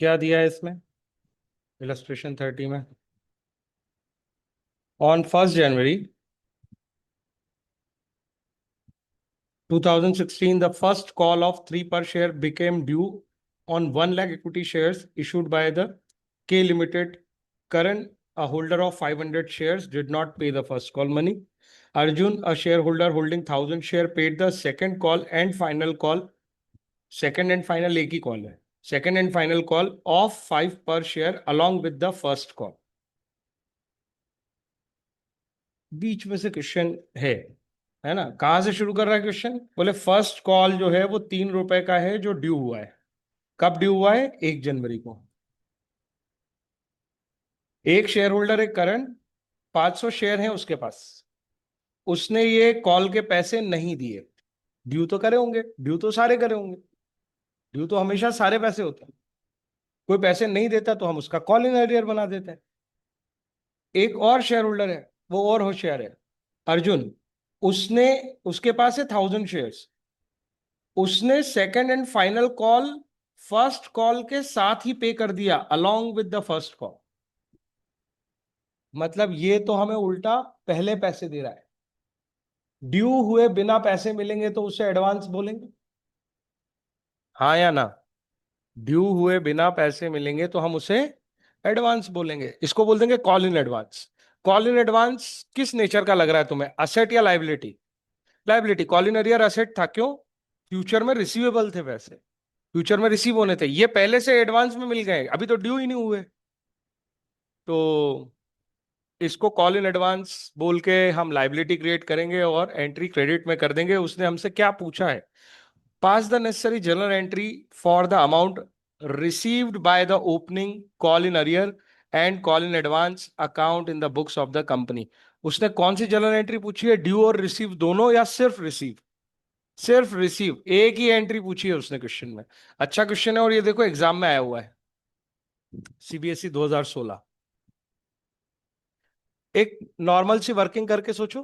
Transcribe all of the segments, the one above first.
क्या दिया है इसमें इलस्ट्रेशन 30 में? On 1 January 2016 the first call of 3 per share became due on 1 lakh equity shares issued by the K Limited. Karan, a holder of 500 shares, did not pay the first call money. Arjun, a shareholder holding 1000 share, paid the second call and final call. Second and final एक ही call है. Second and final call of 5 per share along with the first call. बीच में से question है ना? कहां से शुरू कर रहा है क्वेश्चन? बोले फर्स्ट कॉल जो है वो 3 रुपए का है जो ड्यू हुआ है. कब ड्यू हुआ है? 1 जनवरी को. एक शेयर होल्डर है करण, 500 शेयर है उसके पास. उसने ये कॉल के पैसे नहीं दिए. ड्यू तो करे होंगे, ड्यू तो सारे करे होंगे. ड्यू तो हमेशा सारे पैसे होते हैं. कोई पैसे नहीं देता तो हम उसका कॉल इन एरियर बना देते हैं. एक और शेयर होल्डर है, वो और होशियार है, अर्जुन. उसने उसके पास है 1000 शेयर्स. उसने second and final call first call के साथ ही पे कर दिया along with the first call. मतलब ये तो हमें उल्टा पहले पैसे दे रहा है. ड्यू हुए बिना पैसे मिलेंगे तो उसे एडवांस बोलेंगे, हाँ या ना? ड्यू हुए बिना पैसे मिलेंगे तो हम उसे एडवांस बोलेंगे. इसको बोल देंगे call in advance. Call in advance किस नेचर का लग रहा है तुम्हें? असेट या liability? Liability. Call in arrear asset था. क्यों? फ्यूचर में रिसीवेबल थे पैसे, फ्यूचर में रिसीव होने थे. ये पहले से एडवांस में मिल गए, अभी तो ड्यू ही नहीं हुए. तो इसको कॉल इन एडवांस बोल के हम लाइबिलिटी क्रिएट करेंगे और एंट्री क्रेडिट में कर देंगे. उसने हमसे क्या पूछा है? Pass the necessary journal entry for the amount received by the opening call in arrear and call in advance account in the books of the company. उसने कौन सी जनरल एंट्री पूछी है? ड्यू और रिसीव दोनों या सिर्फ रिसीव? सिर्फ receive. एक ही एंट्री पूछी है उसने क्वेश्चन में. अच्छा क्वेश्चन है और ये देखो एग्जाम में आया हुआ है, सीबीएसई 2016. एक नॉर्मल सी वर्किंग करके सोचो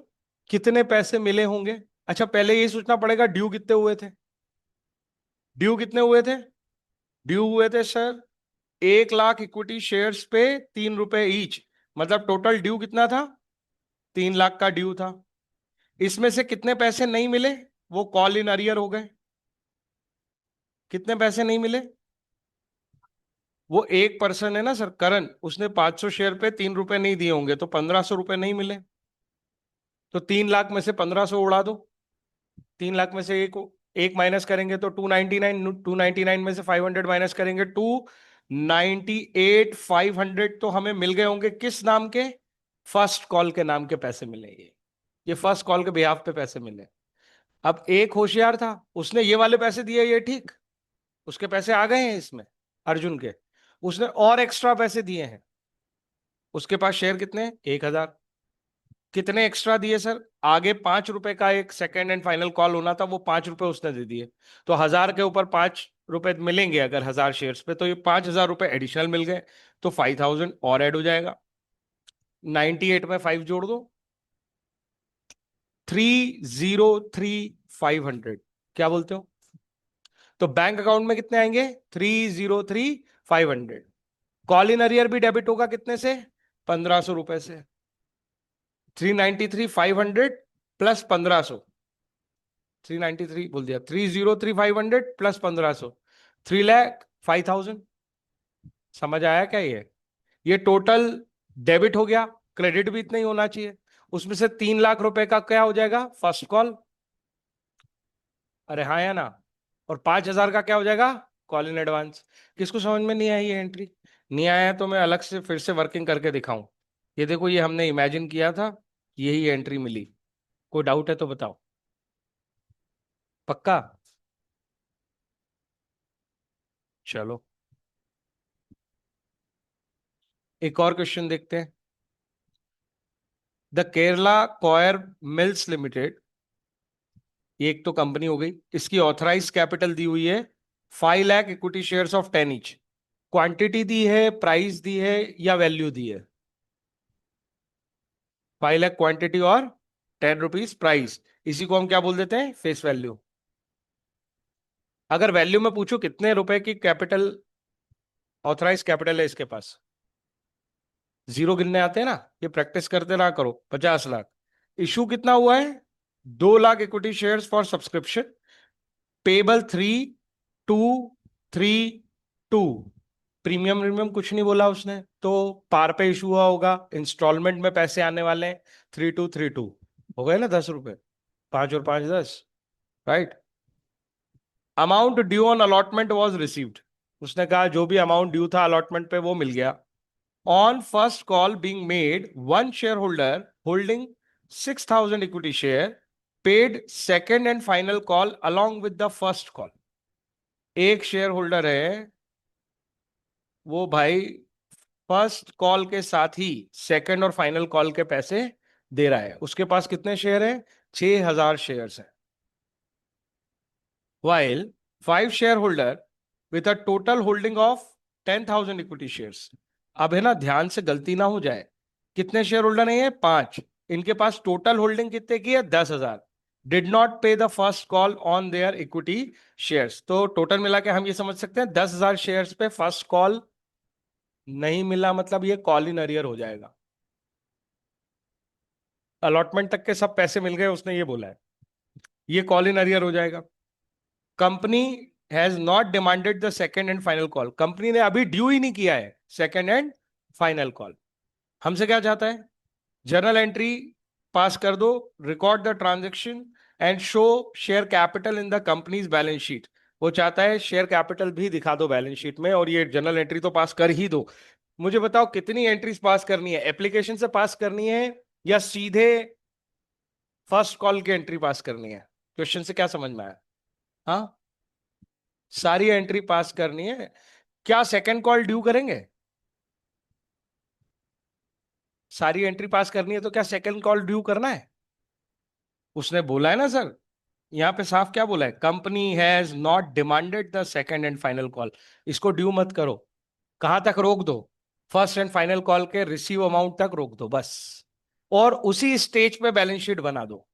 कितने पैसे मिले होंगे. अच्छा पहले यही सोचना पड़ेगा ड्यू कितने हुए थे. ड्यू कितने हुए थे? ड्यू हुए थे सर 1 लाख इक्विटी शेयर्स पे 3 रुपए ईच. मतलब टोटल ड्यू कितना था? 3 लाख का ड्यू था. इसमें से कितने पैसे नहीं मिले? वो कॉल इन अरियर हो गए. कितने पैसे नहीं मिले? वो एक पर्सन है ना सर करण, उसने 500 शेयर पे 3 रुपए नहीं दिए होंगे तो 1500 रुपए नहीं मिले. तो 3 लाख में से 1500 उड़ा दो. 3 लाख में से एक एक माइनस करेंगे तो 299. 299 में से 500 माइनस करेंगे 298. 500 तो हमें मिल गए होंगे किस नाम के? फर्स्ट कॉल के नाम के पैसे मिले. ये फर्स्ट कॉल के बिहाफ पे पैसे मिले. अब एक होशियार था, उसने ये वाले पैसे दिए, ये ठीक, उसके पैसे आ गए हैं इसमें, अर्जुन के. उसने और एक्स्ट्रा पैसे दिए हैं. उसके पास शेयर कितने? 1000. कितने एक्स्ट्रा दिए सर? आगे 5 रुपए का एक सेकंड एंड फाइनल कॉल होना था, वो 5 रुपए उसने दे दिए. तो 1000 के ऊपर 5 रुपए मिलेंगे अगर 1000 शेयर्स पे, तो ये 5000 रुपए एडिशनल मिल गए. तो 5000 और ऐड हो जाएगा. 98 में 5 जोड़ दो, 303500. क्या बोलते हो? तो बैंक अकाउंट में कितने आएंगे? 303500. कॉल इन अरियर भी डेबिट होगा कितने से? 1500 रुपए से. 393,500 प्लस 1500. 393 बोल दिया, 303,500 प्लस 1500, 3,05,000. समझ आया क्या? ये टोटल डेबिट हो गया. क्रेडिट भी इतना ही होना चाहिए. उसमें से 3 लाख रुपए का क्या हो जाएगा? First call. अरे हाँ या ना? और 5,000 का क्या हो जाएगा? Call in advance. किसको समझ में नहीं आई ये एंट्री? नहीं आया तो मैं अलग से फिर से वर्किंग करके दिखाऊं. ये देखो, ये हमने इमेजिन किया था, यही एंट्री मिली. कोई डाउट है तो बताओ. पक्का? चलो एक और क्वेश्चन देखते हैं. The Kerala coir mills limited, ये एक तो कंपनी हो गई, इसकी ऑथराइज कैपिटल दी हुई है 5 lakh equity shares of 10 each. Quantity दी है, प्राइस दी है या वैल्यू दी है? 5 लाख क्वांटिटी और 10 रुपीज प्राइस. इसी को हम क्या बोल देते हैं? Face value. अगर वैल्यू में पूछो कितने रुपए की कैपिटल ऑथराइज कैपिटल है इसके पास, जीरो गिनने आते हैं ना, ये प्रैक्टिस करते रहा करो। 50 लाख। इशू कितना हुआ है? 2 lakh equity shares for subscription, payable 3,2,3,2। Premium premium कुछ नहीं बोला उसने, तो पार पे इशू हुआ होगा, इंस्टॉलमेंट में पैसे आने वाले हैं। 3,2,3,2 हो गए ना 10 रुपए, 5 और 5 10, right. Amount due on allotment was received, उसने कहा जो भी अमाउंट ड्यू था अलॉटमेंट पे वो मिल गया। On first call being made, one shareholder holding 6,000 equity share paid second and final call along with the first call. एक शेयर होल्डर है, वो भाई फर्स्ट कॉल के साथ ही सेकंड और फाइनल कॉल के पैसे दे रहा है। उसके पास कितने शेयर हैं? 6,000 शेयर्स हैं। While 5 shareholder with a total holding of 10,000 equity shares. अब है ना, ध्यान से गलती ना हो जाए, कितने शेयर होल्डर नहीं है? 5। इनके पास टोटल होल्डिंग कितने की है? 10,000। डिड नॉट पे the first call on their equity shares, तो टोटल मिला के हम ये समझ सकते हैं 10,000 शेयर्स पे फर्स्ट कॉल नहीं मिला, मतलब ये कॉल इन अरियर हो जाएगा। अलॉटमेंट तक के सब पैसे मिल गए, उसने ये बोला है, ये कॉल इन अरियर हो जाएगा। Company has not demanded the second and final call, company ने अभी ड्यू ही नहीं किया है सेकेंड एंड फाइनल कॉल। हमसे क्या चाहता है? जर्नल एंट्री पास कर दो, record the transaction and show share capital in the companies balance sheet. वो चाहता है शेयर कैपिटल भी दिखा दो बैलेंस शीट में, और ये जर्नल एंट्री तो पास कर ही दो। मुझे बताओ कितनी एंट्रीज पास करनी है? एप्लीकेशन से पास करनी है या सीधे फर्स्ट कॉल की एंट्री पास करनी है? क्वेश्चन से क्या समझ में आया? हाँ, सारी एंट्री पास करनी है। क्या सेकंड कॉल ड्यू करेंगे? सारी एंट्री पास करनी है तो क्या सेकंड कॉल ड्यू करना है? उसने बोला है ना सर, यहां पे साफ क्या बोला है? Company has not demanded the second and final call. इसको ड्यू मत करो। कहां तक रोक दो? फर्स्ट एंड फाइनल कॉल के रिसीव अमाउंट तक रोक दो बस, और उसी स्टेज पे बैलेंस शीट बना दो।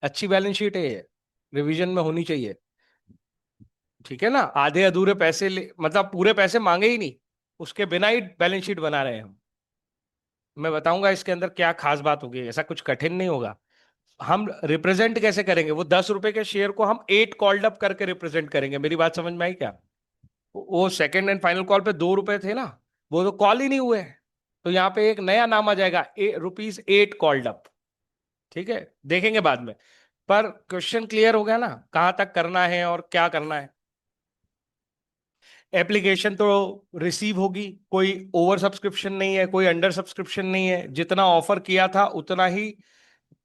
अच्छी बैलेंस शीट है ये, रिवीजन में होनी चाहिए, ठीक है ना। आधे अधूरे पैसे मतलब पूरे पैसे मांगे ही नहीं, उसके बिना ही बैलेंस शीट बना रहे हैं हम। मैं बताऊंगा इसके अंदर क्या खास बात होगी, ऐसा कुछ कठिन नहीं होगा। हम रिप्रेजेंट कैसे करेंगे? वो 10 रुपए के शेयर को हम 8 कॉल्ड अप करके रिप्रेजेंट करेंगे। मेरी बात समझ में आई क्या? वो सेकंड एंड फाइनल कॉल पे 2 रुपए थे ना, वो तो कॉल ही नहीं हुए, तो यहाँ पे एक नया नाम आ जाएगा, ₹8 कॉल्ड अप। ठीक है, देखेंगे बाद में। पर क्वेश्चन क्लियर हो गया ना, कहां तक करना है और क्या करना है। एप्लीकेशन तो रिसीव होगी, कोई ओवर सब्सक्रिप्शन नहीं है, कोई अंडर सब्सक्रिप्शन नहीं है, जितना ऑफर किया था उतना ही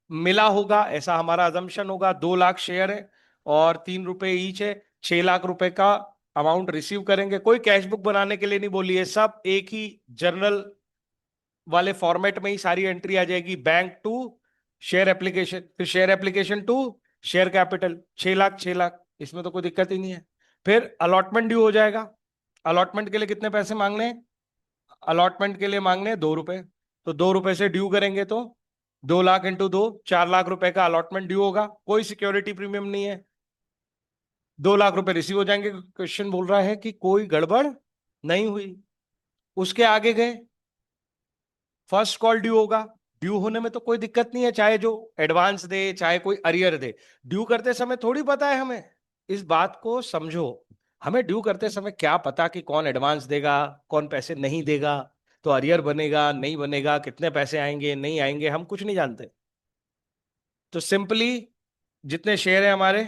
मिला होगा, ऐसा हमारा अजम्पशन होगा। 2 लाख शेयर है और 3 रुपए ईच है, 6 लाख रुपए का अमाउंट रिसीव करेंगे। कोई कैश बुक बनाने के लिए नहीं बोली है, सब एक ही जर्नल वाले फॉर्मेट में ही सारी एंट्री आ जाएगी। बैंक टू शेयर एप्लीकेशन, फिर share application to share capital, 6 lakh 6 lakh, इसमें तो कोई दिक्कत ही नहीं है। फिर अलॉटमेंट ड्यू हो जाएगा। अलॉटमेंट के लिए कितने पैसे मांगने हैं? अलॉटमेंट के लिए मांगने हैं 2 रुपए, तो 2 रुपए से ड्यू करेंगे तो 2 लाख इंटू 2, 4 लाख रुपए का अलॉटमेंट ड्यू होगा। कोई सिक्योरिटी प्रीमियम नहीं है, 2 लाख रुपए रिसीव हो जाएंगे। क्वेश्चन बोल रहा है कि कोई गड़बड़ नहीं हुई। उसके आगे गए, फर्स्ट कॉल ड्यू होगा। ड्यू होने में तो कोई दिक्कत नहीं है, चाहे जो एडवांस दे चाहे कोई अरियर दे। ड्यू करते समय थोड़ी पता है हमें, इस बात को समझो। हमें ड्यू करते समय क्या पता कि कौन एडवांस देगा, कौन पैसे नहीं देगा, तो अरियर बनेगा नहीं बनेगा, कितने पैसे आएंगे नहीं आएंगे, हम कुछ नहीं जानते। तो सिंपली जितने शेयर है हमारे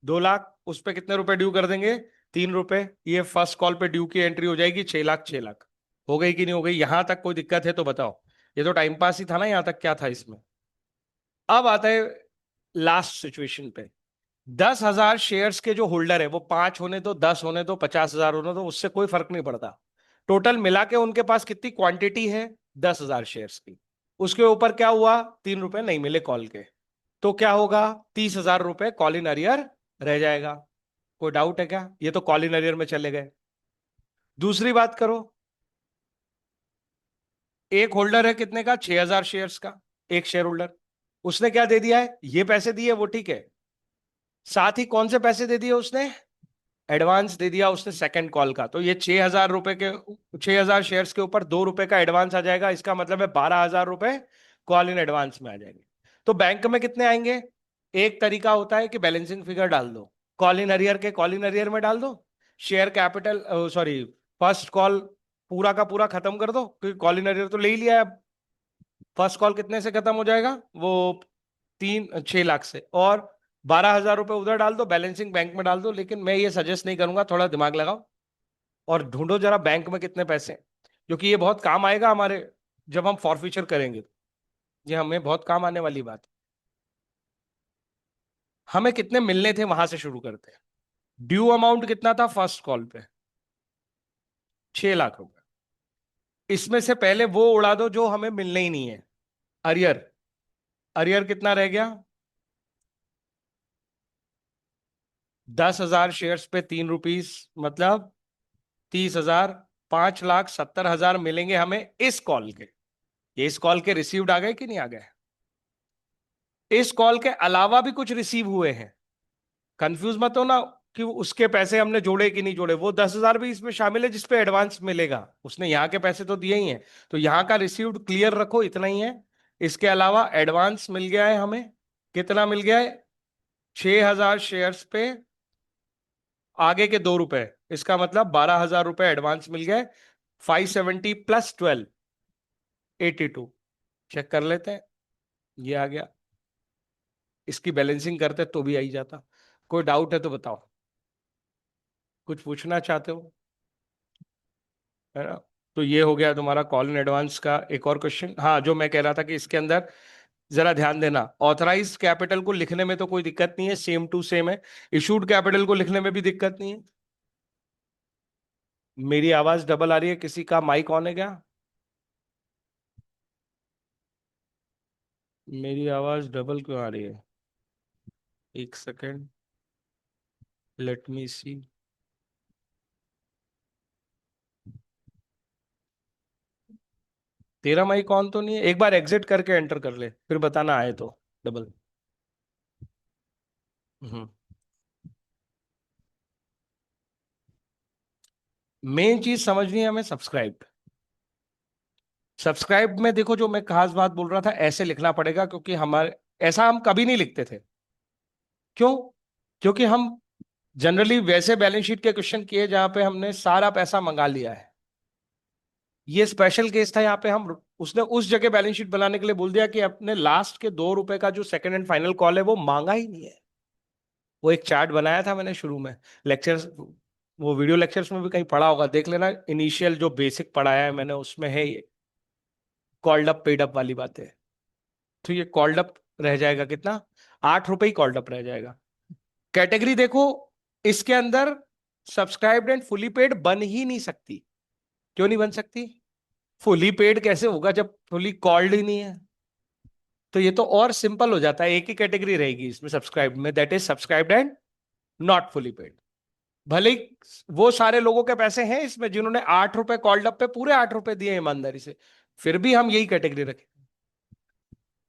2 लाख, उस पे कितने रुपए ड्यू कर देंगे? 3 रुपए। ये फर्स्ट कॉल पे ड्यू की एंट्री हो जाएगी, 6 लाख 6 लाख। हो गई कि नहीं हो गई? यहां तक कोई दिक्कत है तो बताओ। ये तो टाइम पास ही था ना, यहां तक क्या था इसमें? अब आता है लास्ट सिचुएशन पे। 10,000 शेयर्स के जो होल्डर है, वो 5 होने दो, 10 होने दो, 50,000 होने दो, उससे कोई फर्क नहीं पड़ता। टोटल मिला के उनके पास कितनी क्वांटिटी है? 10,000 शेयर्स की। उसके ऊपर क्या हुआ? 3 रुपए नहीं मिले कॉल के, तो क्या होगा? 30,000 रुपए कॉल इन अरियर रह जाएगा। कोई डाउट है क्या? ये तो कॉल इन अरियर में चले गए। दूसरी बात करो, एक होल्डर है कितने का? 6,000 शेयर्स का, एक शेयर होल्डर। उसने क्या दे दिया है? ये पैसे दिए वो ठीक है, साथ ही कौन से पैसे दे दिए उसने? एडवांस दे दिया उसने सेकंड कॉल का, तो ये 6,000 रुपए के, 6,000 शेयर्स के ऊपर 2 रुपए का एडवांस आ जाएगा, इसका मतलब है 12,000 रुपए कॉल इन एडवांस में आ जाएंगे। तो बैंक में कितने आएंगे? एक तरीका होता है कि बैलेंसिंग फिगर डाल दो, कॉल इन अरियर के कॉल इन अरियर में डाल दो, share capital sorry first call पूरा का पूरा खत्म कर दो, क्योंकि कॉल इन अरियर तो ले ही लिया है अब। फर्स्ट कॉल कितने से खत्म हो जाएगा? वो 6 लाख से, और 12,000 रुपए उधर डाल दो, बैलेंसिंग बैंक में डाल दो। लेकिन मैं ये सजेस्ट नहीं करूंगा, थोड़ा दिमाग लगाओ और ढूंढो जरा बैंक में कितने पैसे हैं, क्योंकि ये बहुत काम आएगा हमारे जब हम फॉरफीचर करेंगे। ये हमें बहुत काम आने वाली बात है। हमें कितने मिलने थे वहां से शुरू करते हैं। ड्यू अमाउंट कितना था फर्स्ट कॉल पे? 6 लाख रुपए। इसमें से पहले वो उड़ा दो जो हमें मिलने ही नहीं है, अरियर। अरियर कितना रह गया? 10,000 शेयर्स पे 3 रुपीज, मतलब 30,000। 5,70,000 मिलेंगे हमें इस कॉल के। ये इस कॉल के रिसीव्ड आ गए कि नहीं आ गए? इस कॉल के अलावा भी कुछ रिसीव हुए हैं, कंफ्यूज मत हो ना कि उसके पैसे हमने जोड़े कि नहीं जोड़े। वो 10,000 भी इसमें शामिल है जिसपे एडवांस मिलेगा, उसने यहाँ के पैसे तो दिए ही हैं, तो यहाँ का रिसीव्ड क्लियर रखो, इतना ही है। इसके अलावा एडवांस मिल गया है हमें, कितना मिल गया है? 6,000 शेयर्स पे आगे के 2 रुपए, इसका मतलब 12,000 रुपए एडवांस मिल गए। 570 प्लस 12, 82। चेक कर लेते हैं, ये आ गया। इसकी बैलेंसिंग करते तो भी आ ही जाता। कोई डाउट है तो बताओ, कुछ पूछना चाहते हो? है ना? तो ये हो गया तुम्हारा कॉल इन एडवांस का। एक और क्वेश्चन, हाँ, जो मैं कह रहा था कि इसके अंदर जरा ध्यान देना, ऑथराइज्ड कैपिटल को लिखने में तो कोई दिक्कत नहीं है, सेम टू सेम है। इशूड कैपिटल को लिखने में भी दिक्कत नहीं है। मेरी आवाज डबल आ रही है, किसी का माइक ऑन है क्या? मेरी आवाज डबल क्यों आ रही है? एक सेकेंड, लेट मी सी। तेरा माइक ऑन तो नहीं है? एक बार एग्जिट करके एंटर कर ले, फिर बताना आए तो डबल। हम्म। मेन चीज समझनी है हमें, सब्सक्राइब। सब्सक्राइब में देखो, जो मैं खास बात बोल रहा था, ऐसे लिखना पड़ेगा, क्योंकि हमारे ऐसा हम कभी नहीं लिखते थे। क्यों? क्योंकि हम जनरली वैसे बैलेंस शीट के क्वेश्चन किए जहां पे हमने सारा पैसा मंगा लिया है। ये स्पेशल केस था, यहाँ पे हम उसने उस जगह बैलेंस शीट बनाने के लिए बोल दिया कि अपने लास्ट के 2 रुपए का जो सेकंड एंड फाइनल कॉल है वो मांगा ही नहीं है। वो एक चार्ट बनाया था मैंने शुरू में, लेक्चर्स, वो वीडियो लेक्चर्स में भी कहीं पढ़ा होगा, देख लेना। इनिशियल जो बेसिक पढ़ाया है मैंने उसमें है ये कॉल्ड अप पेड अप वाली बातें। तो ये कॉल्ड अप रह जाएगा कितना? 8 रुपए ही कॉल्ड अप रह जाएगा। कैटेगरी देखो, इसके अंदर सब्सक्राइब्ड एंड फुली पेड बन ही नहीं सकती। क्यों नहीं बन सकती? फुली पेड कैसे होगा जब फुली कॉल्ड ही नहीं है? तो ये तो और सिंपल हो जाता है, एक ही कैटेगरी रहेगी इसमें सब्सक्राइब में, that is subscribed and not fully paid. भले ही वो सारे लोगों के पैसे हैं इसमें जिन्होंने 8 रुपए कॉल्ड अप पे पूरे 8 रुपए दिए ईमानदारी से, फिर भी हम यही कैटेगरी रखें।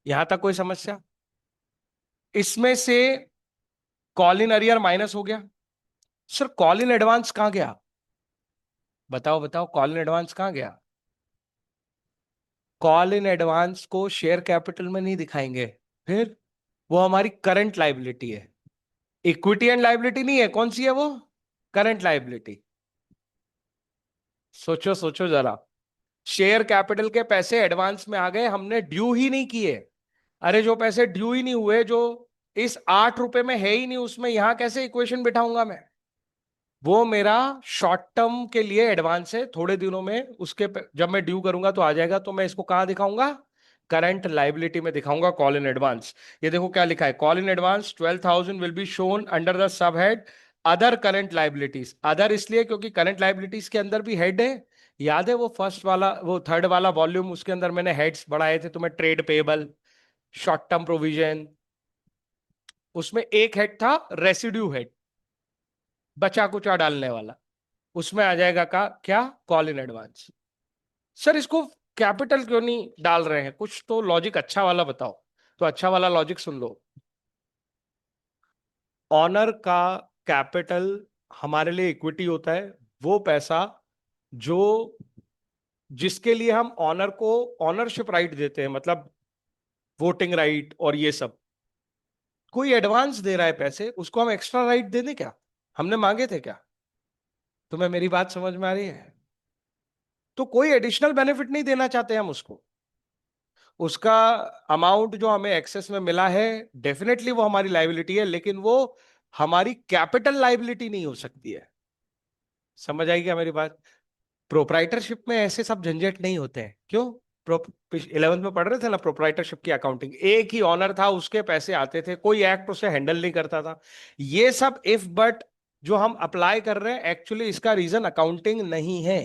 यहां तक कोई समस्या? इसमें से कॉल इन अरियर माइनस हो गया। सर कॉल इन एडवांस कहां गया? बताओ बताओ, कॉल इन एडवांस कहां गया? कॉल इन एडवांस को शेयर कैपिटल में नहीं दिखाएंगे, फिर वो हमारी करंट लाइबिलिटी है। इक्विटी एंड लाइबिलिटी नहीं है, कौन सी है वो? Current liability. सोचो सोचो जरा, शेयर कैपिटल के पैसे एडवांस में आ गए, हमने ड्यू ही नहीं किए। अरे जो पैसे ड्यू ही नहीं हुए, जो इस 8 रुपए में है ही नहीं, उसमें यहां कैसे इक्वेशन बिठाऊंगा मैं? वो मेरा शॉर्ट टर्म के लिए एडवांस है, थोड़े दिनों में उसके जब मैं ड्यू करूंगा तो आ जाएगा, तो मैं इसको कहां दिखाऊंगा? करंट लाइबिलिटी में दिखाऊंगा, कॉल इन एडवांस। ये देखो क्या लिखा है, call in advance 12,000 will be shown under the sub head other current liabilities. Other इसलिए क्योंकि करंट लाइबिलिटीज के अंदर भी हेड है। याद है वो फर्स्ट वाला, वो थर्ड वाला वॉल्यूम, उसके अंदर मैंने हेड्स बढ़ाए थे तुम्हें, trade payable, short term provision. उसमें एक हेड था रेसिड्यू हेड, बचा कुचा डालने वाला। उसमें आ जाएगा का क्या? Call in advance. सर इसको कैपिटल क्यों नहीं डाल रहे हैं? कुछ तो लॉजिक अच्छा वाला बताओ। तो अच्छा वाला लॉजिक सुन लो। ऑनर का कैपिटल हमारे लिए इक्विटी होता है वो पैसा जो, जिसके लिए हम ऑनर को ऑनरशिप राइट देते हैं, मतलब वोटिंग राइट और ये सब। कोई एडवांस दे रहा है पैसे, उसको हम एक्स्ट्रा राइट दे दें क्या? हमने मांगे थे क्या? तुम्हें मेरी बात समझ में आ रही है? तो कोई एडिशनल बेनिफिट नहीं देना चाहते हम उसको। उसका अमाउंट जो हमें एक्सेस में मिला है, डेफिनेटली वो हमारी लाइबिलिटी है, लेकिन वो हमारी कैपिटल लाइबिलिटी नहीं हो सकती है। समझ आई क्या मेरी बात? प्रोप्राइटरशिप में ऐसे सब झंझट नहीं होते हैं। क्यों? 11th में पढ़ रहे थे ना प्रोप्राइटरशिप की अकाउंटिंग, एक ही ऑनर था, उसके पैसे आते थे, कोई एक्ट उसे हैंडल नहीं करता था। ये सब इफ बट जो हम अप्लाई कर रहे हैं, एक्चुअली इसका रीजन अकाउंटिंग नहीं है।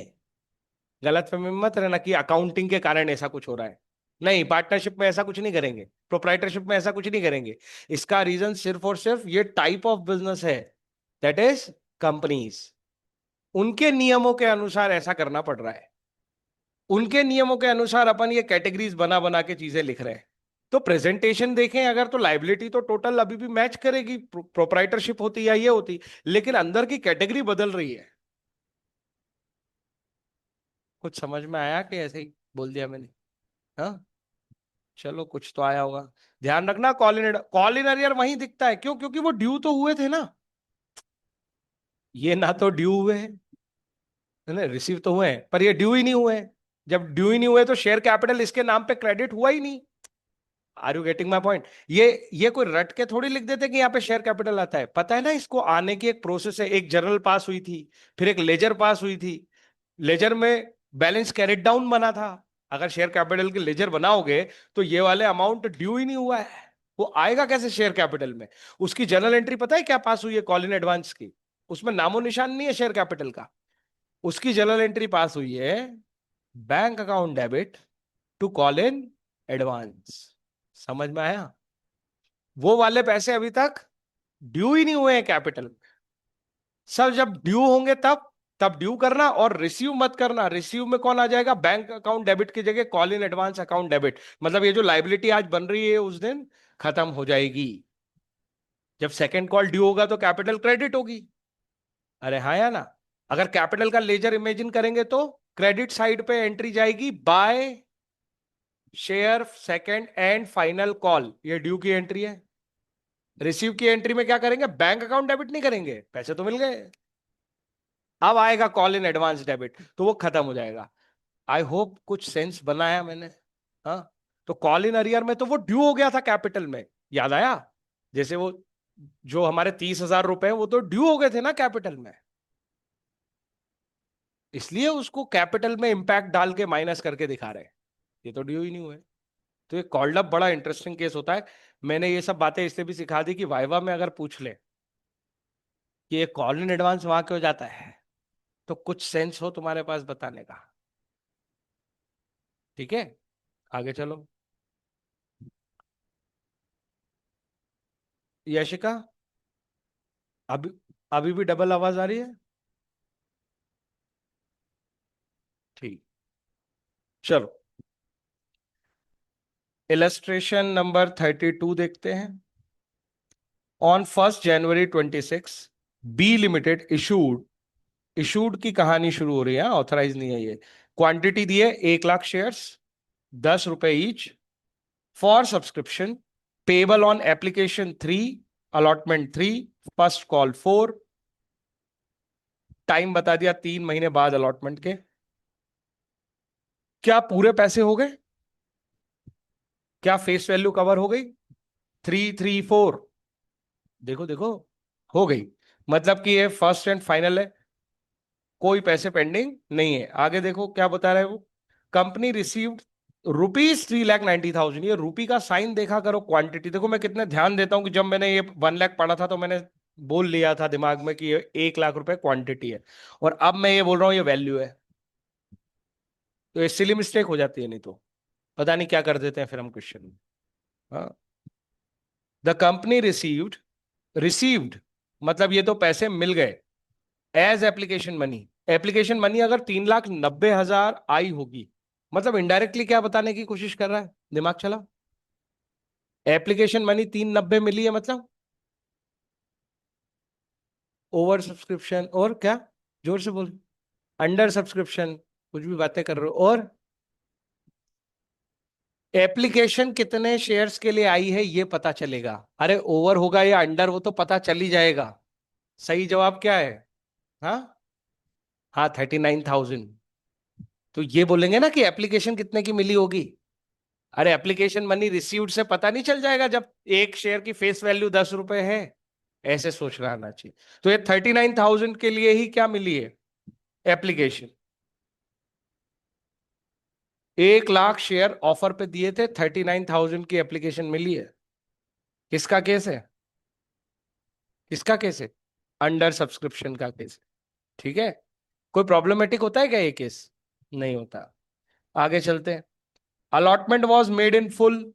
गलतफहमी में मत रहना कि अकाउंटिंग के कारण ऐसा कुछ हो रहा है। नहीं, पार्टनरशिप में ऐसा कुछ नहीं करेंगे, प्रोप्राइटरशिप में ऐसा कुछ नहीं करेंगे। इसका रीजन सिर्फ और सिर्फ ये टाइप ऑफ बिजनेस है, दैट इज कंपनीज। उनके नियमों के अनुसार ऐसा करना पड़ रहा है। उनके नियमों के अनुसार अपन ये कैटेगरीज बना बना के चीजें लिख रहे हैं। तो प्रेजेंटेशन देखें अगर, तो लाइबिलिटी तो टोटल अभी भी मैच करेगी, प्रोप्राइटरशिप होती या ये होती, लेकिन अंदर की कैटेगरी बदल रही है। कुछ समझ में आया कि ऐसे ही बोल दिया मैंने? हाँ, चलो कुछ तो आया होगा। ध्यान रखना, कॉल इन अरियर वहीं दिखता है। क्यों? क्योंकि वो ड्यू तो हुए थे ना। ये ना तो ड्यू हुए हैं, नहीं रिसीव तो हुए हैं, पर ये ड्यू ही नहीं हुए हैं। जब ड्यू ही नहीं हुए तो शेयर कैपिटल इसके नाम पे क्रेडिट हुआ ही नहीं। Are you getting my point? ये कोई रट के थोड़ी लिख देते कि यहाँ पे शेयर कैपिटल आता है। पता है ना, इसको आने की एक प्रोसेस है। एक जर्नल पास हुई थी, फिर एक लेजर पास हुई थी। लेजर में बैलेंस कैरेट डाउन बना था। अगर शेयर कैपिटल के लेजर बनाओगे तो ये वाले अमाउंट ड्यू ही नहीं हुआ है, वो आएगा कैसे शेयर कैपिटल में? उसकी जर्नल एंट्री पता है क्या पास हुई है कॉल इन एडवांस की? उसमें नामो निशान नहीं है शेयर कैपिटल का। उसकी जर्नल एंट्री पास हुई है, bank account debit to call in advance. समझ में आया? वो वाले पैसे अभी तक ड्यू ही नहीं हुए हैं कैपिटल में। सब जब ड्यू होंगे तब तब ड्यू करना, और रिसीव मत करना। रिसीव में कौन आ जाएगा? बैंक अकाउंट डेबिट की जगह call in advance account debit. मतलब ये जो लाइबिलिटी आज बन रही है उस दिन खत्म हो जाएगी। जब सेकंड कॉल ड्यू होगा तो कैपिटल क्रेडिट होगी। अरे हाँ या ना? अगर कैपिटल का लेजर इमेजिन करेंगे तो क्रेडिट साइड पे एंट्री जाएगी by share second and final call, ये ड्यू की एंट्री है। रिसीव की एंट्री में क्या करेंगे? बैंक अकाउंट डेबिट नहीं करेंगे, पैसे तो मिल गए। अब आएगा कॉल इन एडवांस डेबिट, तो वो खत्म हो जाएगा। आई होप कुछ सेंस बनाया मैंने। हाँ, तो कॉल इन अरियर में तो वो ड्यू हो गया था कैपिटल में, याद आया? जैसे वो जो हमारे 30,000 रुपए वो तो ड्यू हो गए थे ना कैपिटल में, इसलिए उसको कैपिटल में इंपैक्ट डाल के माइनस करके दिखा रहे हैं। ये तो ड्यू ही नहीं हुए। तो ये कॉल्ड अप बड़ा इंटरेस्टिंग केस होता है। मैंने ये सब बातें इसलिए भी सिखा दी कि वाइवा में अगर पूछ ले कि ये कॉल इन एडवांस वहां क्यों जाता है, तो कुछ सेंस हो तुम्हारे पास बताने का। ठीक है, आगे चलो। यशिका, अभी अभी भी डबल आवाज आ रही है? ठीक, चलो इलस्ट्रेशन नंबर 32 देखते हैं। On 1 January 26 B limited issued, issued की कहानी शुरू हो रही है, ऑथराइज नहीं है ये। क्वांटिटी दी है 1 लाख शेयर्स, 10 रुपए each, for subscription, payable on application 3, allotment 3, first call 4। Time बता दिया 3 महीने बाद अलॉटमेंट के। क्या पूरे पैसे हो गए? क्या फेस वैल्यू कवर हो गई? 334, देखो देखो, हो गई। मतलब कि ये फर्स्ट एंड फाइनल है, कोई पैसे पेंडिंग नहीं है। आगे देखो क्या बता रहा है वो। Company received ₹3,90,000। ये रूपी का साइन देखा करो, क्वांटिटी देखो। मैं कितने ध्यान देता हूं कि जब मैंने ये 1 लाख पढ़ा था तो मैंने बोल लिया था दिमाग में कि ये 1 लाख रुपए क्वांटिटी है, और अब मैं ये बोल रहा हूं ये वैल्यू है। तो ये सिली मिस्टेक हो जाती है, नहीं तो पता नहीं क्या कर देते हैं फिर हम क्वेश्चन में। हाँ, द कंपनी रिसीव्ड मतलब ये तो पैसे मिल गए as application money. Application money अगर 3,90,000 आई होगी, मतलब इनडायरेक्टली क्या बताने की कोशिश कर रहा है? दिमाग चला। एप्लीकेशन मनी 390 मिली है मतलब ओवर सब्सक्रिप्शन, और क्या, जोर से बोल, अंडर सब्सक्रिप्शन, कुछ भी बातें कर रहे हो, और एप्लीकेशन कितने शेयर्स के लिए आई है ये पता चलेगा। अरे ओवर होगा या अंडर वो तो पता चल ही जाएगा। सही जवाब क्या है? हाँ, हाँ 39,000। तो ये बोलेंगे ना कि एप्लीकेशन कितने की मिली होगी। अरे एप्लीकेशन मनी रिसीव्ड से पता नहीं चल जाएगा जब एक शेयर की फेस वैल्यू 10 रुपए है। ऐसे सोच रहा आना चाहिए। तो ये 39,000 के लिए ही क्या मिली है? एप्लीकेशन। 1 लाख शेयर ऑफर पे दिए थे, 39,000 की एप्लीकेशन मिली है। किसका केस है? किसका केस है? अंडर सब्सक्रिप्शन का केस है। ठीक है। कोई प्रॉब्लमेटिक होता है क्या ये केस? नहीं होता। आगे चलते हैं। Allotment was made in full.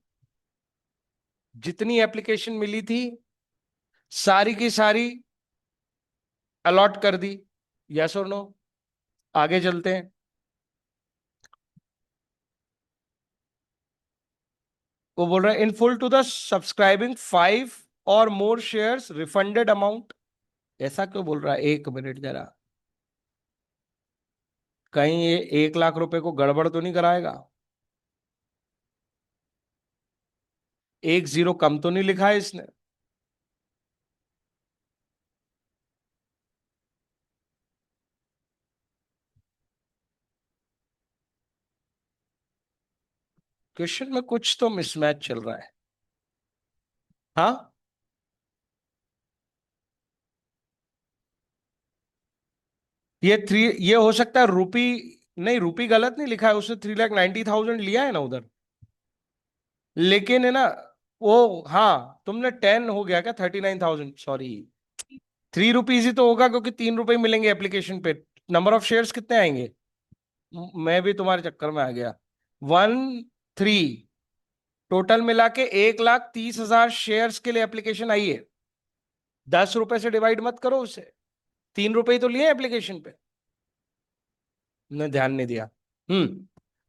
जितनी एप्लीकेशन मिली थी सारी की सारी अलॉट कर दी। यस और नो? आगे चलते हैं। वो बोल रहा है in full to the subscribing 5 or more shares refunded amount. ऐसा क्यों बोल रहा है? 1 मिनट जरा, कहीं ये 1 लाख रुपए को गड़बड़ तो नहीं कराएगा? 1 जीरो कम तो नहीं लिखा है इसने? क्वेश्चन में कुछ तो मिसमैच चल रहा है। हाँ, ये हो सकता है रुपी। नहीं, रुपी गलत नहीं लिखा है उसने, 3,90,000 लिया है ना उधर। लेकिन है ना, वो हाँ तुमने 10 हो गया क्या? 39,000, सॉरी। 3 रुपीज ही तो होगा क्योंकि 3 रुपए ही मिलेंगे एप्लीकेशन पे। नंबर ऑफ शेयर्स कितने आएंगे? मैं भी तुम्हारे चक्कर में आ गया। 1 3। टोटल मिला के 1,30,000 शेयर्स के लिए एप्लीकेशन आई है। 10 रुपए से डिवाइड मत करो उसे। 3 रुपए ही तो लिए एप्लीकेशन पे। ने ध्यान नहीं दिया।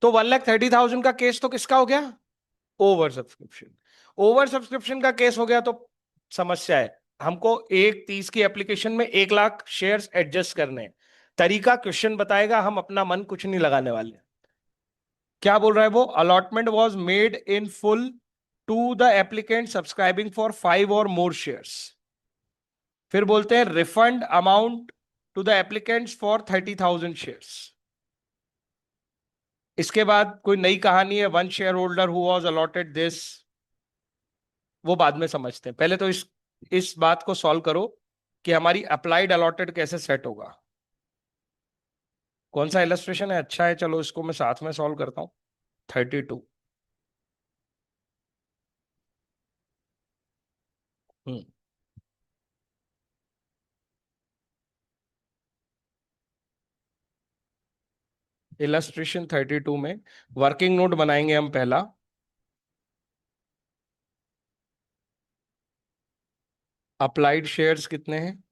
तो 1,30,000 का केस तो किसका हो गया? Over subscription. ओवर सब्सक्रिप्शन का केस हो गया तो समस्या है। हमको 1,30 की एप्लीकेशन में 1 लाख शेयर्स एडजस्ट करने हैं। तरीका क्वेश्चन बताएगा, हम अपना मन कुछ नहीं लगाने वाले। क्या बोल रहा है वो? Allotment was made in full to the applicant subscribing for 5 or more shares. फिर बोलते हैं refund amount to the applicants for 30,000 shares. इसके बाद कोई नई कहानी है, one share holder who was allotted this. वो बाद में समझते हैं, पहले तो इस बात को सॉल्व करो कि हमारी अप्लाइड अलॉटेड कैसे सेट होगा। कौन सा इलस्ट्रेशन है? अच्छा है, चलो इसको मैं साथ में सॉल्व करता हूं। 32। हम्म। इलस्ट्रेशन 32 में वर्किंग नोट बनाएंगे हम पहला। अप्लाइड शेयर्स कितने हैं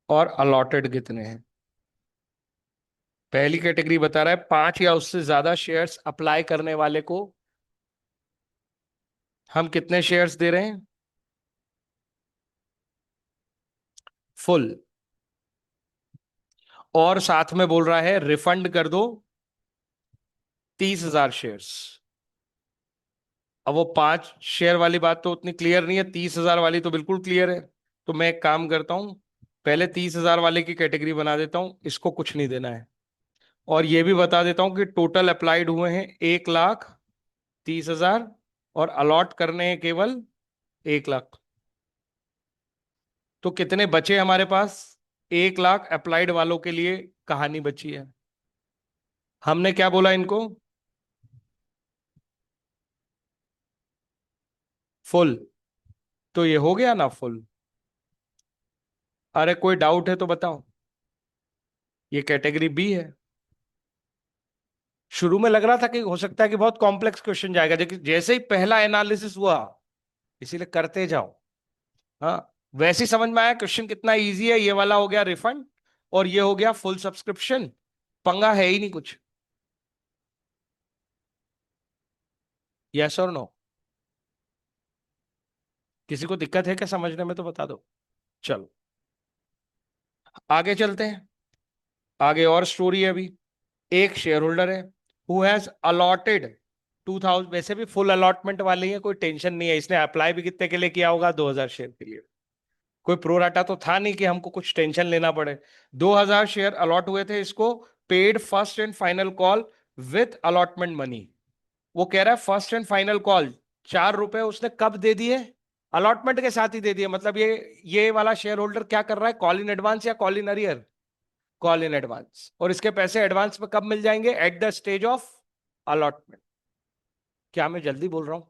और अलॉटेड कितने हैं? पहली कैटेगरी बता रहा है 5 या उससे ज्यादा शेयर्स अप्लाई करने वाले को हम कितने शेयर्स दे रहे हैं? फुल। और साथ में बोल रहा है रिफंड कर दो 30,000 शेयर्स। अब वो 5 शेयर वाली बात तो उतनी क्लियर नहीं है, 30,000 वाली तो बिल्कुल क्लियर है। तो मैं एक काम करता हूं, पहले 30,000 वाले की कैटेगरी बना देता हूं, इसको कुछ नहीं देना है। और ये भी बता देता हूं कि टोटल अप्लाइड हुए हैं 1,30,000 और अलॉट करने हैं केवल 1 लाख। तो कितने बचे हमारे पास? 1 लाख अप्लाइड वालों के लिए कहानी बची है। हमने क्या बोला इनको? फुल। तो ये हो गया ना फुल। अरे कोई डाउट है तो बताओ। ये कैटेगरी बी है। शुरू में लग रहा था कि हो सकता है कि बहुत कॉम्प्लेक्स क्वेश्चन जाएगा, लेकिन जैसे ही पहला एनालिसिस हुआ, इसीलिए करते जाओ। हाँ, वैसे ही समझ में आया क्वेश्चन कितना इजी है। ये वाला हो गया रिफंड और ये हो गया फुल सब्सक्रिप्शन। पंगा है ही नहीं कुछ। यस और नो? किसी को दिक्कत है क्या समझने में तो बता दो। चलो आगे चलते हैं। आगे और स्टोरी है अभी। एक शेयर होल्डर है हु हैज अलॉटेड 2000, वैसे भी फुल अलॉटमेंट वाले ही है, कोई टेंशन नहीं है। इसने अप्लाई भी कितने के लिए किया होगा? 2000 शेयर के लिए। कोई प्रोराटा तो था नहीं कि हमको कुछ टेंशन लेना पड़े। 2000 शेयर अलॉट हुए थे इसको। Paid first and final call with allotment money. वो कह रहा है फर्स्ट एंड फाइनल कॉल 4 रुपए उसने कब दे दिए? अलॉटमेंट के साथ ही दे दिए। मतलब ये वाला शेयर होल्डर क्या कर रहा है? कॉल इन एडवांस या call in arrear? Call in advance. और इसके पैसे एडवांस में कब मिल जाएंगे? At the stage of allotment. क्या मैं जल्दी बोल रहा हूं?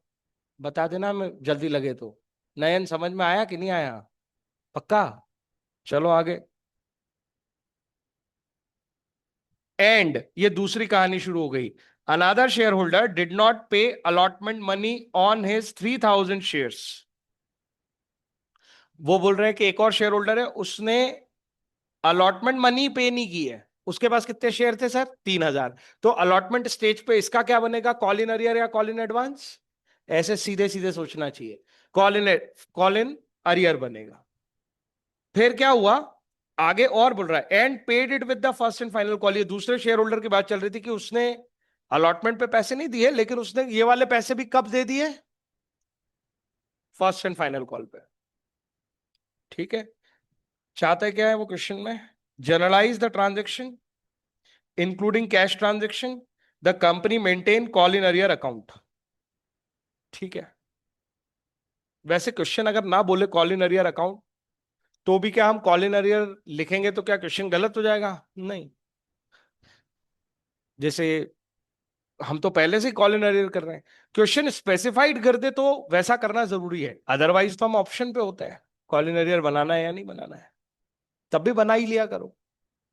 बता देना मैं जल्दी लगे तो। नयन समझ में आया कि नहीं आया? पक्का? चलो आगे। एंड ये दूसरी कहानी शुरू हो गई। Another share holder did not pay allotment money on his 3000 shares. वो बोल रहे हैं कि एक और शेयर होल्डर है, उसने अलॉटमेंट मनी पे नहीं की है। उसके पास कितने शेयर थे सर? 3000। तो अलॉटमेंट स्टेज पे इसका क्या बनेगा? कॉल इन अरियर या कॉल इन एडवांस? ऐसे सीधे सीधे सोचना चाहिए। कॉल इन अरियर बनेगा। फिर क्या हुआ? आगे और बोल रहा है and paid it with the first and final call. ये दूसरे शेयर होल्डर की बात चल रही थी कि उसने अलॉटमेंट पे पैसे नहीं दिए, लेकिन उसने ये वाले पैसे भी कब दे दिए? फर्स्ट एंड फाइनल कॉल पे। ठीक है। चाहते क्या है वो क्वेश्चन में? Generalise the transaction including cash transaction. The company maintain call in arrear account. ठीक है। वैसे क्वेश्चन अगर ना बोले कॉल इन अरियर अकाउंट, तो भी क्या हम कॉल इन अरियर लिखेंगे तो क्या क्वेश्चन गलत हो जाएगा? नहीं। जैसे हम तो पहले से ही कॉल इन अरियर कर रहे हैं। क्वेश्चन स्पेसिफाइड कर दे तो वैसा करना जरूरी है, अदरवाइज तो हम ऑप्शन पे होते हैं कॉल इन अरियर बनाना है या नहीं बनाना है। तब भी बना ही लिया करो।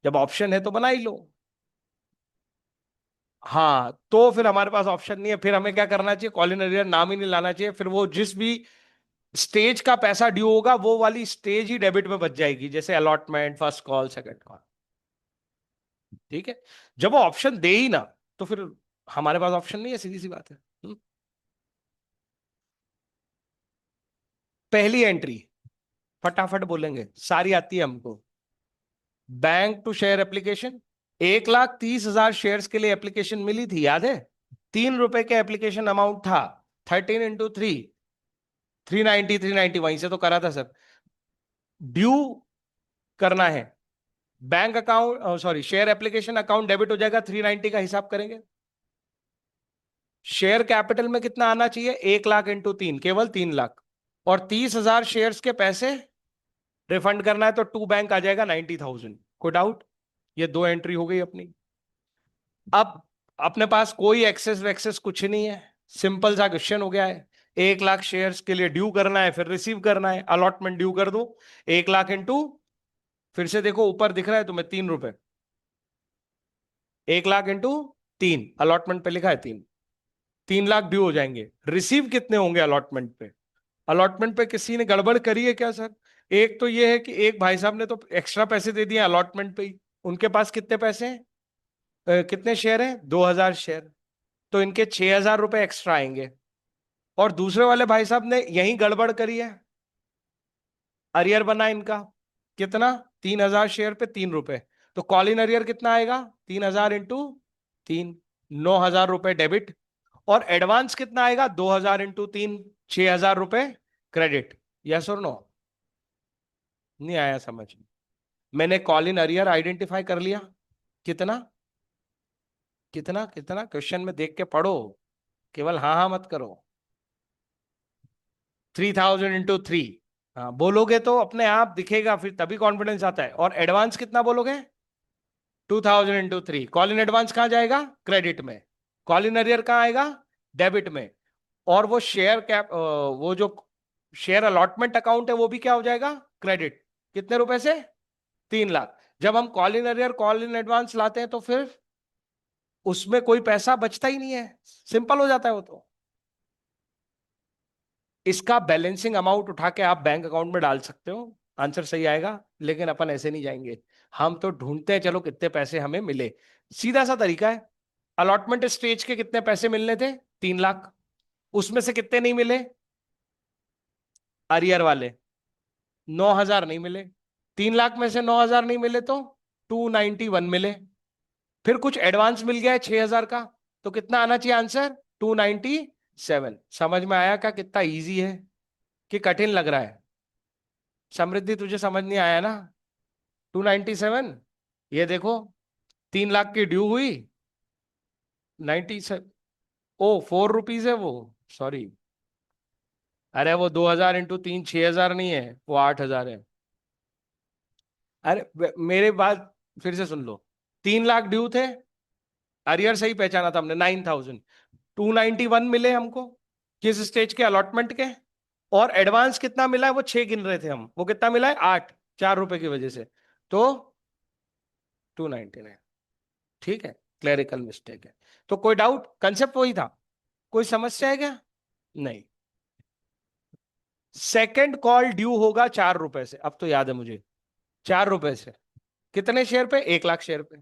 जब ऑप्शन है तो बना ही लो। हाँ, तो फिर हमारे पास ऑप्शन नहीं है, फिर हमें क्या करना चाहिए? कॉल इन अरियर नाम ही नहीं लाना चाहिए। फिर वो जिस भी स्टेज का पैसा ड्यू होगा वो वाली स्टेज ही डेबिट में बच जाएगी, जैसे allotment, first call, second call. ठीक है। जब वो ऑप्शन दे ही ना, तो फिर हमारे पास ऑप्शन नहीं है, सीधी सी बात है। पहली एंट्री फटाफट बोलेंगे, सारी आती है हमको। Bank to share application. 1,30,000 shares के लिए एप्लीकेशन मिली थी, याद है? 3 रुपए के एप्लीकेशन अमाउंट था। 13 × 3, 390, 390 वहीं से तो करा था सर। ड्यू करना है। Bank account, sorry, share application account debit हो जाएगा, 390 का हिसाब करेंगे। शेयर कैपिटल में कितना आना चाहिए? 1 लाख इंटू 3, केवल 3 लाख। और 30,000 शेयर्स के पैसे रिफंड करना है तो टू बैंक आ जाएगा 90,000। कोई डाउट? ये दो एंट्री हो गई अपनी। अब अपने पास कोई एक्सेस वैक्सेस कुछ नहीं है। सिंपल सा क्वेश्चन हो गया है। 1 लाख शेयर्स के लिए ड्यू करना है, फिर रिसीव करना है। अलॉटमेंट ड्यू कर दो। 1 लाख इंटू, फिर से देखो ऊपर दिख रहा है तुम्हें 3 रुपए। 1 लाख इंटू 3, अलॉटमेंट पे लिखा है 3। 3 लाख ड्यू हो जाएंगे। रिसीव कितने होंगे अलॉटमेंट पे? अलॉटमेंट पे किसी ने गड़बड़ करी है क्या सर? एक तो ये है कि एक भाई साहब ने तो एक्स्ट्रा पैसे दे दिए अलॉटमेंट पे ही। उनके पास कितने पैसे हैं? कितने शेयर हैं? 2,000 शेयर। तो इनके 6,000 रुपए एक्स्ट्रा आएंगे। और दूसरे वाले भाई साहब ने यही गड़बड़ करी है, अरियर बना इनका। कितना? 3,000 शेयर पे 3 रुपए। तो कॉल इन अरियर कितना आएगा? 3,000 इंटू 3, 9,000 रुपए डेबिट। और एडवांस कितना आएगा? 2,000 इंटू 3, 6,000 रुपए क्रेडिट। यस और नो? नहीं आया समझ में? मैंने कॉल इन अरियर आइडेंटिफाई कर लिया। कितना कितना कितना? क्वेश्चन में देख के पढ़ो, केवल हाँ हाँ मत करो। 3,000 इंटू 3। हाँ, बोलोगे तो अपने आप दिखेगा, फिर तभी कॉन्फिडेंस आता है। और एडवांस कितना बोलोगे? 2,000 इंटू 3। कॉल इन एडवांस कहाँ जाएगा? क्रेडिट में। कॉल इन अरियर कहाँ आएगा? डेबिट में। और वो शेयर कैप, वो जो शेयर अलॉटमेंट अकाउंट है वो भी क्या हो जाएगा? क्रेडिट। कितने रुपए से? 3 लाख। जब हम call in arrear call in advance लाते हैं तो फिर उसमें कोई पैसा बचता ही नहीं है। सिंपल हो जाता है वो तो। इसका बैलेंसिंग अमाउंट उठा के आप बैंक अकाउंट में डाल सकते हो, आंसर सही आएगा। लेकिन अपन ऐसे नहीं जाएंगे। हम तो ढूंढते हैं चलो कितने पैसे हमें मिले। सीधा सा तरीका है। अलॉटमेंट स्टेज के कितने पैसे मिलने थे? 3 लाख। उसमें से कितने नहीं मिले? अरियर वाले 9,000 नहीं मिले। 3 लाख में से 9,000 नहीं मिले तो 291 मिले। फिर कुछ एडवांस मिल गया है 6,000 का, तो कितना आना चाहिए आंसर? 297। समझ में आया क्या कितना इजी है कि कठिन लग रहा है? समृद्धि तुझे समझ नहीं आया ना? 297, ये देखो 3 लाख की ड्यू हुई 97। ओ ₹4 है वो, सॉरी। अरे वो 2,000 इंटू 3 6,000 नहीं है, वो 8,000 है। अरे मेरे बात फिर से सुन लो। 3 लाख ड्यू थे, अरियर सही पहचाना था हमने 9,000। 291 मिले हमको किस स्टेज के? अलॉटमेंट के। और एडवांस कितना मिला है वो 6 गिन रहे थे हम, वो कितना मिला है? 8, ₹4 की वजह से। तो 299। ठीक है, क्लेरिकल मिस्टेक है। तो कोई डाउट? कंसेप्ट वही था, कोई समस्या है क्या? नहीं। सेकंड कॉल ड्यू होगा ₹4 से, अब तो याद है मुझे। ₹4 से कितने शेयर पे? 1 लाख शेयर पे।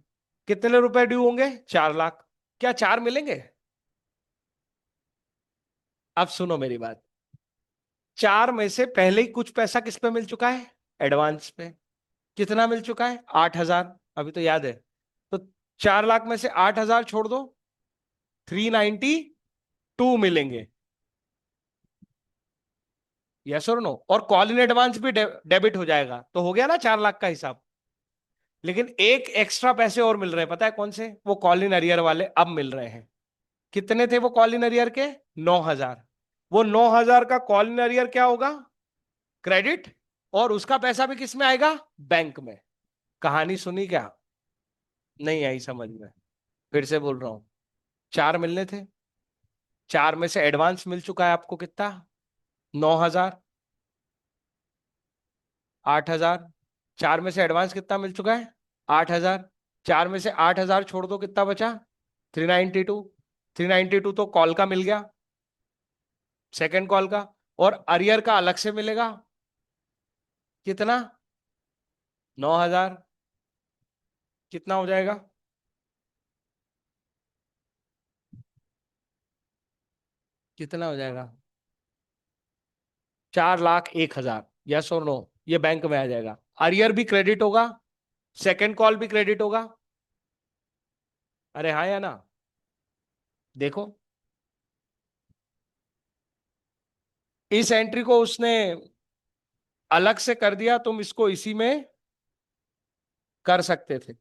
कितने रुपए ड्यू होंगे? 4 लाख। क्या 4 मिलेंगे? अब सुनो मेरी बात। 4 में से पहले ही कुछ पैसा किस पे मिल चुका है? एडवांस पे। कितना मिल चुका है? 8,000। अभी तो याद है। तो 4 लाख में से 8,000 छोड़ दो, 392 मिलेंगे। यस और नो? और कॉल इन एडवांस भी डेबिट हो जाएगा, तो हो गया ना 4 लाख का हिसाब। लेकिन एक एक्स्ट्रा पैसे और मिल रहे हैं, पता है कौन से? वो कॉल इन अरियर वाले अब मिल रहे हैं। कितने थे वो कॉल इन अरियर के? 9,000। वो 9,000 का कॉल इन अरियर क्या होगा? क्रेडिट। और उसका पैसा भी किस में आएगा? बैंक में। कहानी सुनी क्या? नहीं आई समझ में? फिर से बोल रहा हूं। 4 मिलने थे, 4 में से एडवांस मिल चुका है आपको कितना? 9,000। 8,000। 4 में से एडवांस कितना मिल चुका है? 8,000। 4 में से 8,000 छोड़ दो, कितना बचा? 392। 392 तो कॉल का मिल गया, सेकंड कॉल का। और अरियर का अलग से मिलेगा कितना? 9,000। कितना हो जाएगा? कितना हो जाएगा? 4,01,000। यस और नो? ये बैंक में आ जाएगा। अरियर भी क्रेडिट होगा, सेकंड कॉल भी क्रेडिट होगा। अरे हाँ या ना? देखो, इस एंट्री को उसने अलग से कर दिया, तुम इसको इसी में कर सकते थे।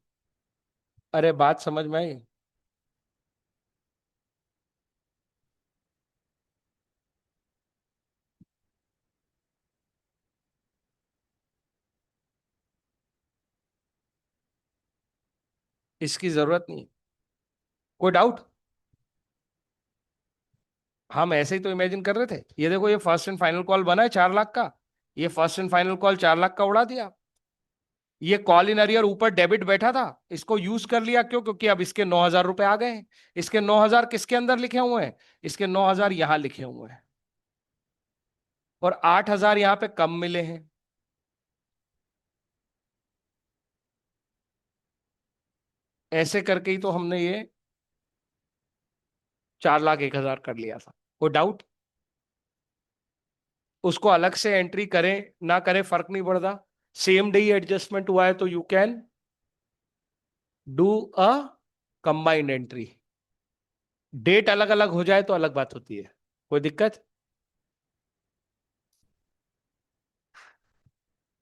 अरे बात समझ में आई? इसकी जरूरत नहीं। कोई डाउट? हम ऐसे ही तो इमेजिन कर रहे थे। ये देखो, ये फर्स्ट एंड फाइनल कॉल बना है 4 लाख का, ये first and final call 4 lakh का उड़ा दिया। ये कॉल इन अरियर ऊपर डेबिट बैठा था, इसको यूज कर लिया। क्यों? क्योंकि अब इसके 9,000 रुपए आ गए हैं। इसके 9,000 किसके अंदर लिखे हुए हैं? इसके 9,000 यहां लिखे हुए हैं। और 8,000 यहां पे कम मिले हैं। ऐसे करके ही तो हमने ये 4,01,000 कर लिया था। कोई डाउट? उसको अलग से एंट्री करें ना करें फर्क नहीं पड़ता। सेम डे एडजस्टमेंट हुआ है तो you can do a combined entry. Date अलग अलग हो जाए तो अलग बात होती है। कोई दिक्कत?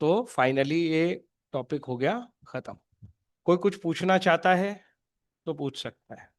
तो फाइनली ये टॉपिक हो गया खत्म। कोई कुछ पूछना चाहता है तो पूछ सकता है।